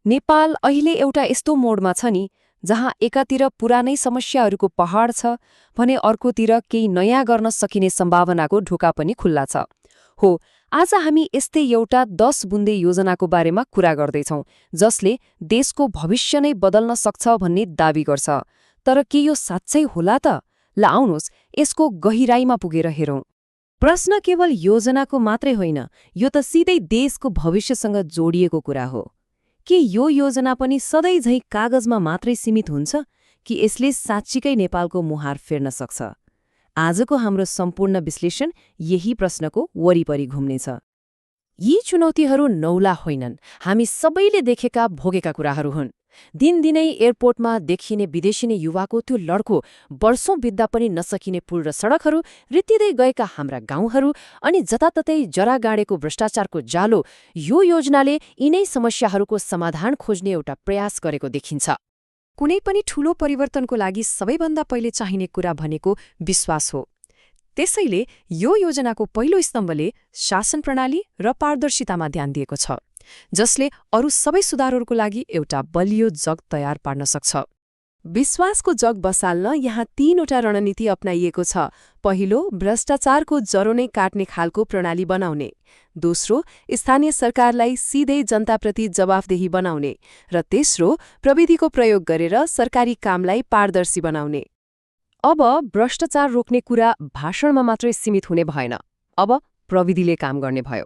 नेपाल अहिले एउटा यस्तो मोडमा छ नि जहाँ एकातिर पुरानै समस्याहरूको पहाड छ भने अर्कोतिर केही नयाँ गर्न सकिने सम्भावनाको ढोका पनि खुल्ला छ। हो, आज हामी यस्तै एउटा 10 बुन्दे योजनाको बारेमा कुरा गर्दैछौं जसले देशको भविष्य नै बदल्न सक्छ भन्ने दावी गर्छ। तर के यो साँच्चै होला त? ल आउनुहोस् यसको गहिराईमा पुगेर हेरौं। प्रश्न केवल योजनाको मात्रै होइन, यो त सिधै देशको भविष्यसँग जोडिएको कुरा हो। के यो योजना पनि सधैँझै कागजमा मात्रै सीमित हुन्छ कि यसले साँच्चीकै नेपालको मुहार फेर्न सक्छ? आजको हाम्रो सम्पूर्ण विश्लेषण यही प्रश्नको वरिपरि घुम्नेछ। यी चुनौतीहरू नौला होइनन्, हामी सबैले देखेका भोगेका कुराहरू हुन्। दिनदिनै एयरपोर्टमा देखिने विदेशी युवाको त्यो लड्को, वर्षौं बित्दा पनि नसकिने पुल र सडकहरू, रित्तिँदै गएका हाम्रा गाउँहरू अनि जताततै जरा गाडेको भ्रष्टाचारको जालो, यो योजनाले यिनै समस्याहरूको समाधान खोज्ने एउटा प्रयास गरेको देखिन्छ। कुनै पनि ठूलो परिवर्तनको लागि सबैभन्दा पहिले चाहिने कुरा भनेको विश्वास हो। त्यसैले यो योजनाको पहिलो स्तम्भले शासन प्रणाली र पारदर्शितामा ध्यान दिएको छ, जसले अरू सबै सुधारहरूको लागि एउटा बलियो जग तयार पार्न सक्छ। विश्वासको जग बसाल्न यहाँ 3वटा रणनीति अपनाइएको छ। पहिलो, भ्रष्टाचारको जरो नै काट्ने खालको प्रणाली बनाउने। दोस्रो, स्थानीय सरकारलाई सिधै जनताप्रति जवाफदेही बनाउने। र तेस्रो, प्रविधिको प्रयोग गरेर सरकारी कामलाई पारदर्शी बनाउने। अब भ्रष्टाचार रोक्ने कुरा भाषणमा मात्रै सीमित हुने भएन, अब प्रविधिले काम गर्ने भयो।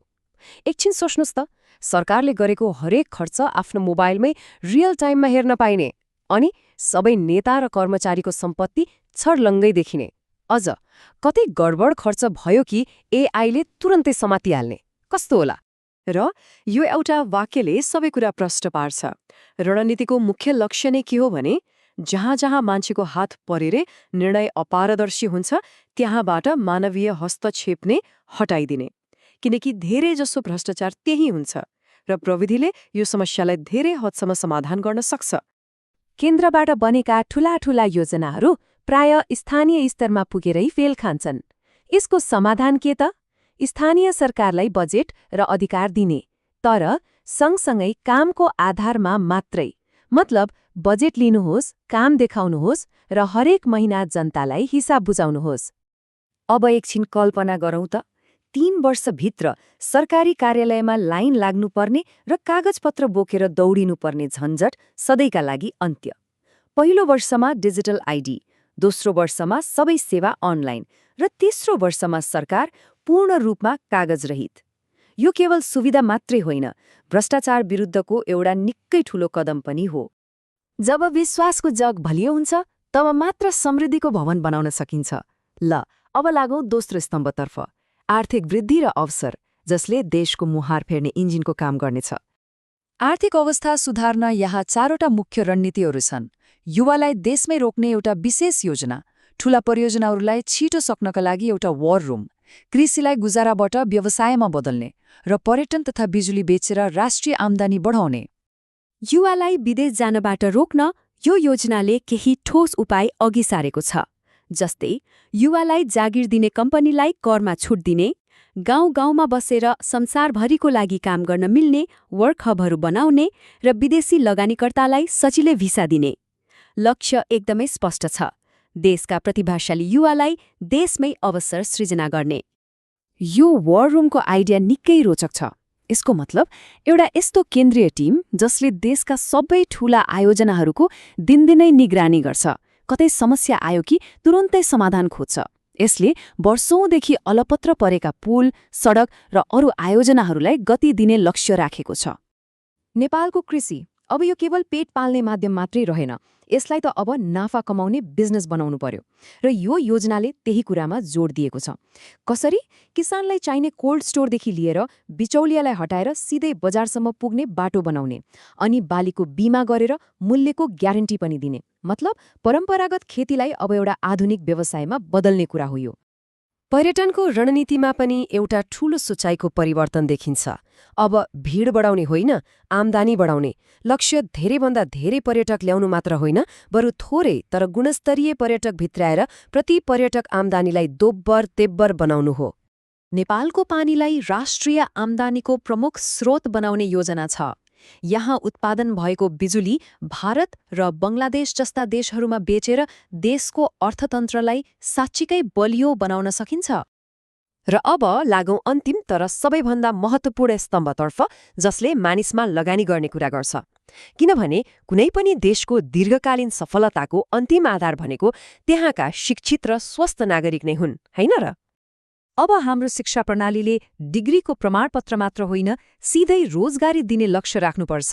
एकछिन सोच्नुस् त, सरकारले गरेको हरेक खर्च आफ्नो मोबाइलमै रियल टाइममा हेर्न पाइने, अनि सबै नेता र कर्मचारीको सम्पत्ति छर्लङ्गै देखिने। अझ कतै गडबड खर्च भयो कि एआईले तुरन्तै समातिहाल्ने। कस्तो होला? र यो एउटा वाक्यले सबै कुरा प्रष्ट पार्छ। रणनीतिको मुख्य लक्ष्य नै के हो भने जहाँ जहाँ मान्छेको हात परेरे निर्णय अपारदर्शी हुन्छ त्यहाँबाट मानवीय हस्तक्षेप नै हटाइदिने। किनकि धेरैजसो भ्रष्टाचार त्यही हुन्छ र प्रविधिले यो समस्यालाई धेरै हदसम्म समाधान गर्न सक्छ। केन्द्रबाट बनेका ठूला ठूला योजनाहरू प्राय स्थानीय स्तरमा पुगेरै फेल खान्छन्। यसको समाधान के त? स्थानीय सरकारलाई बजेट र अधिकार दिने, तर सँगसँगै कामको आधारमा मात्रै। मतलब बजेट लिनुहोस्, काम देखाउनुहोस् र हरेक महिना जनतालाई हिसाब बुझाउनुहोस्। अब एकछिन कल्पना गरौँ त, 3 वर्षभित्र सरकारी कार्यालयमा लाइन लाग्नुपर्ने र कागजपत्र बोकेर दौडिनुपर्ने झन्झट सधैँका लागि अन्त्य। पहिलो वर्षमा डिजिटल आइडी, दोस्रो वर्षमा सबै सेवा अनलाइन र तेस्रो वर्षमा सरकार पूर्ण रूपमा कागजरहित। यो केवल सुविधा मात्रै होइन, भ्रष्टाचार विरुद्धको एउटा निकै ठूलो कदम पनि हो। जब विश्वासको जग बलियो हुन्छ तब मात्र समृद्धिको भवन बनाउन सकिन्छ। ल अब लागौं दोस्रो स्तम्भतर्फ, आर्थिक वृद्धि र अवसर, जसले देशको मुहार फेर्ने इन्जिनको काम गर्नेछ। आर्थिक अवस्था सुधार्न यहाँ 4वटा मुख्य रणनीतिहरू छन्। युवालाई देशमै रोक्ने एउटा विशेष योजना, ठूला परियोजनाहरूलाई छिटो सक्नका लागि एउटा war room, कृषिलाई गुजाराबाट व्यवसायमा बदल्ने र पर्यटन तथा बिजुली बेचेर राष्ट्रिय आम्दानी बढाउने। युवालाई विदेश जानबाट रोक्न यो योजनाले केही ठोस उपाय अघि सारेको छ। जस्तै युवालाई जागिर दिने कम्पनीलाई करमा छुट दिने, गाउँ गाउँमा बसेर संसारभरिको लागि काम गर्न मिल्ने वर्क हबहरू बनाउने र विदेशी लगानीकर्तालाई सजिलै भिसा दिने। लक्ष्य एकदमै स्पष्ट छ, देशका प्रतिभाशाली युवालाई देशमै अवसर सृजना गर्ने। यो war roomको आइडिया निकै रोचक छ। यसको मतलब एउटा यस्तो केन्द्रीय टिम जसले देशका सबै ठूला आयोजनाहरूको दिनदिनै निगरानी गर्छ, कतै समस्या आयो कि तुरन्तै समाधान खोज्छ। यसले वर्षौंदेखि अलपत्र परेका पुल, सडक र अरू आयोजनाहरूलाई गति दिने लक्ष्य राखेको छ। नेपालको कृषि अब यो केवल पेट पाल्ने माध्यम मात्रै रहेन, यसलाई त अब नाफा कमाउने बिजनेस बनाउनु पर्यो। र यो योजनाले त्यही कुरामा जोड दिएको छ। कसरी? किसानलाई चाहिने कोल्ड स्टोरदेखि लिएर बिचौलियालाई हटाएर सिधै बजारसम्म पुग्ने बाटो बनाउने, अनि बालीको बीमा गरेर मूल्यको ग्यारेन्टी पनि दिने। मतलब परम्परागत खेतीलाई अब एउटा आधुनिक व्यवसायमा बदल्ने कुरा हो यो। पर्यटनको रणनीतिमा पनि एउटा ठूलो सोचाइको परिवर्तन देखिन्छ। अब भीड बढाउने होइन, आम्दानी बढाउने। लक्ष्य धेरैभन्दा धेरै पर्यटक ल्याउनु मात्र होइन, बरु थोरै तर गुणस्तरीय पर्यटक भित्राएर प्रति पर्यटक आम्दानीलाई दोब्बर तेब्बर बनाउनु हो। नेपालको पानीलाई राष्ट्रिय आम्दानीको प्रमुख स्रोत बनाउने योजना छ। यहाँ उत्पादन भएको बिजुली भारत र बङ्गलादेश जस्ता देशहरूमा बेचेर देशको अर्थतन्त्रलाई साँच्चीकै बलियो बनाउन सकिन्छ। र अब लागौं अन्तिम तर सबैभन्दा महत्त्वपूर्ण स्तम्भतर्फ, जसले मानिसमा लगानी गर्ने कुरा गर्छ। किनभने कुनै पनि देशको दीर्घकालीन सफलताको अन्तिम आधार भनेको त्यहाँका शिक्षित र स्वस्थ नागरिक नै हुन्, होइन र? अब हाम्रो शिक्षा प्रणालीले डिग्रीको प्रमाणपत्र मात्र होइन, सिधै रोजगारी दिने लक्ष्य राख्नुपर्छ।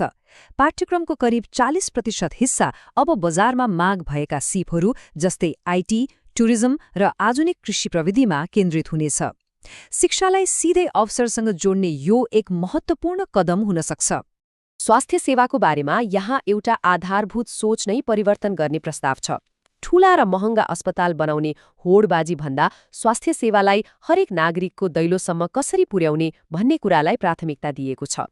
पाठ्यक्रमको करिब 40% हिस्सा अब बजारमा माग भएका सिपहरू जस्तै आइटी, टुरिज्म र आधुनिक कृषि प्रविधिमा केन्द्रित हुनेछ। शिक्षालाई सिधै अवसरसँग जोड्ने यो एक महत्त्वपूर्ण कदम हुन सक्छ। स्वास्थ्य सेवाको बारेमा यहाँ एउटा आधारभूत सोच नै परिवर्तन गर्ने प्रस्ताव छ। ठूला र महँगा अस्पताल बनाउने होडबाजी भन्दा स्वास्थ्य सेवालाई हरेक नागरिकको दैलोसम्म कसरी पुर्याउने भन्ने कुरालाई प्राथमिकता दिएको छ।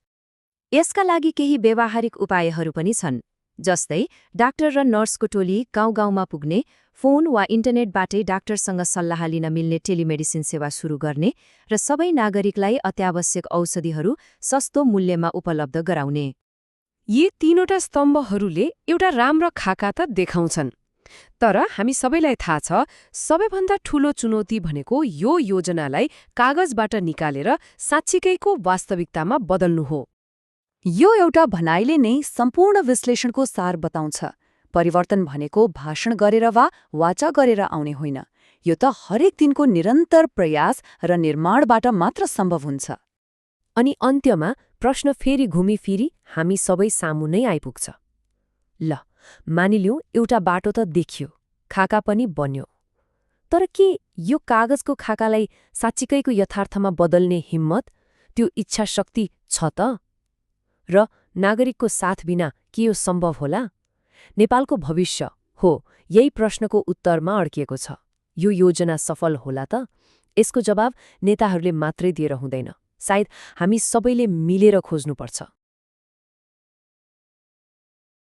यसका लागि केही व्यावहारिक उपायहरू पनि छन्, जस्तै डाक्टर र नर्सको टोली गाउँ-गाउँमा पुग्ने, फोन वा इन्टरनेटबाटै डाक्टरसँग सल्लाह लिन मिल्ने टेलिमेडिसिन सेवा सुरु गर्ने र सबै नागरिकलाई अत्यावश्यक औषधिहरू सस्तो मूल्यमा उपलब्ध गराउने। यी तीनवटा स्तम्भहरूले एउटा राम्रो खाका त देखाउँछन्, तर हामी सबैलाई थाहा छ सबैभन्दा ठूलो चुनौती भनेको यो योजनालाई कागजबाट निकालेर साँच्चीकैको वास्तविकतामा बदल्नु हो। यो एउटा भनाइले नै सम्पूर्ण विश्लेषणको सार बताउँछ। परिवर्तन भनेको भाषण गरेर वा वाचा गरेर आउने होइन, यो त हरेक दिनको निरन्तर प्रयास र निर्माणबाट मात्र सम्भव हुन्छ। अनि अन्त्यमा प्रश्न फेरि घुमिफिरी हामी सबै सामु नै आइपुग्छ। ल, मानिलिउँ एउटा बाटो त देखियो, खाका पनि बन्यो, तर के यो कागजको खाकालाई साँच्चीकैको यथार्थमा बदल्ने हिम्मत, त्यो इच्छा शक्ति छ त? र नागरिकको साथ बिना के यो सम्भव होला? नेपालको भविष्य हो यही प्रश्नको उत्तरमा अड्किएको छ। यो योजना सफल होला त? यसको जवाब नेताहरूले मात्रै दिएर हुँदैन, सायद हामी सबैले मिलेर खोज्नुपर्छ।